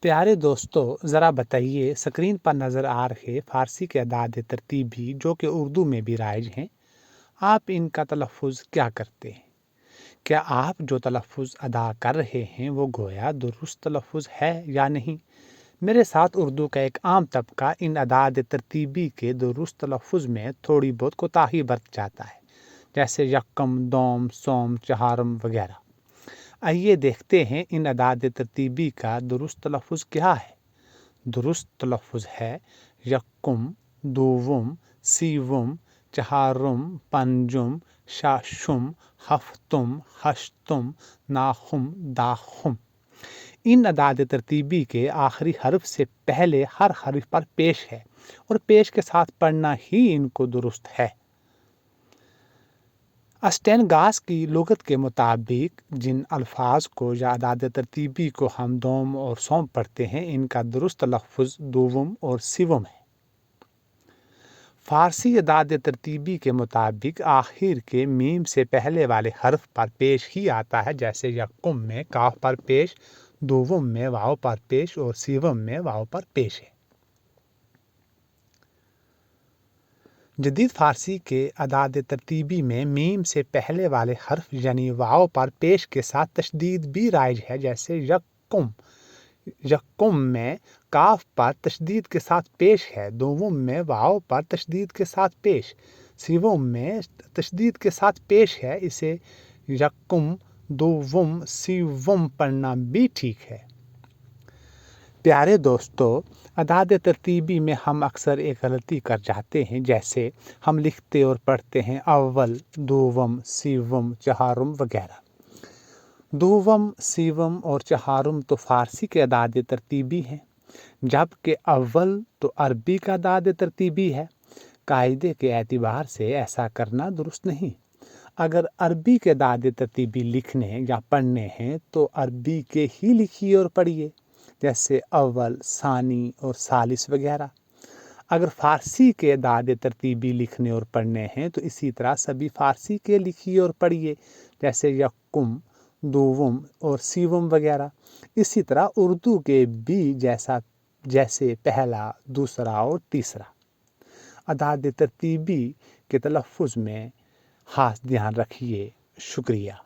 प्यारे दोस्तों, ज़रा बताइए स्क्रीन पर नज़र आ रहे फ़ारसी के अदाद तरतीबी जो कि उर्दू में भी राइज हैं, आप इनका तलफ़ुज़ क्या करते हैं? क्या आप जो तलफ़ुज़ अदा कर रहे हैं वो गोया दुरुस्त तलफ़ुज़ है या नहीं? मेरे साथ उर्दू का एक आम तबका इन अदाद तरतीबी के दुरुस्त तलफ़ुज़ में थोड़ी बहुत कोताही बरत जाता है, जैसे यक्कम, दोम, सोम, चहारम वगैरह। आइए देखते हैं इन अदाद तरतीबी का दुरुस्त तलफ़ुज़ क्या है। दुरुस्त तलफ़ुज़ है यक्कुम, दोवुम, सीवुम, चहारुम, पंजुम, शाशुम, हफ्तुम, हश्तुम, नाखुम, दाखुम। इन अदाद तरतीबी के आखिरी हर्फ से पहले हर हर्फ पर पेश है और पेश के साथ पढ़ना ही इनको दुरुस्त है। अस्टेनगास की लुगत के मुताबिक जिन अल्फाज को या अदाद तरतीबी को हम दोम और सोम पढ़ते हैं, इनका दुरुस्त लफ्ज़ दोवुम और सिवुम है। फ़ारसी अदाद तरतीबी के मुताबिक आखिर के मीम से पहले वाले हर्फ पर पेश ही आता है, जैसे यक्कुम में काफ पर पेश, दोवुम में वाव पर पेश और सिवुम में वाव पर पेश है। जदीद फ़ारसी के अदाद तरतीबी में मीम से पहले वाले हर्फ यानी वाव पर पेश के साथ तशदीद भी राइज है, जैसे यक्कुम। यक्कुम में काफ पर तशदीद के साथ पेश है, दोवुम में वाव पर तशदीद के साथ पेश, सिवुम में तशदीद के साथ पेश है। इसे यक्कुम, दोवुम, सिवुम पढ़ना भी ठीक है। प्यारे दोस्तों, अदाद तरतीबी में हम अक्सर एक गलती कर जाते हैं, जैसे हम लिखते और पढ़ते हैं अव्वल, दोवम, सीवम, चहारुम वगैरह। दोवम, सीवम और चहारुम तो फ़ारसी के अदाद तरतीबी हैं, जबकि अव्वल तो अरबी का अदाद तरतीबी है। कायदे के एतबार से ऐसा करना दुरुस्त नहीं। अगर अरबी के अदाद तरतीबी लिखने या पढ़ने हैं तो अरबी के ही लिखिए और पढ़िए, जैसे अव्वल, सानी और सालिस वगैरह। अगर फ़ारसी के अदाद तरतीबी लिखने और पढ़ने हैं तो इसी तरह सभी फ़ारसी के लिखिए और पढ़िए, जैसे यक्कुम, दोवुम और सीवुम वगैरह। इसी तरह उर्दू के भी जैसे पहला, दूसरा और तीसरा। अदाद तरतीबी के तलफ़ुज़ में ख़ास ध्यान रखिए। शुक्रिया।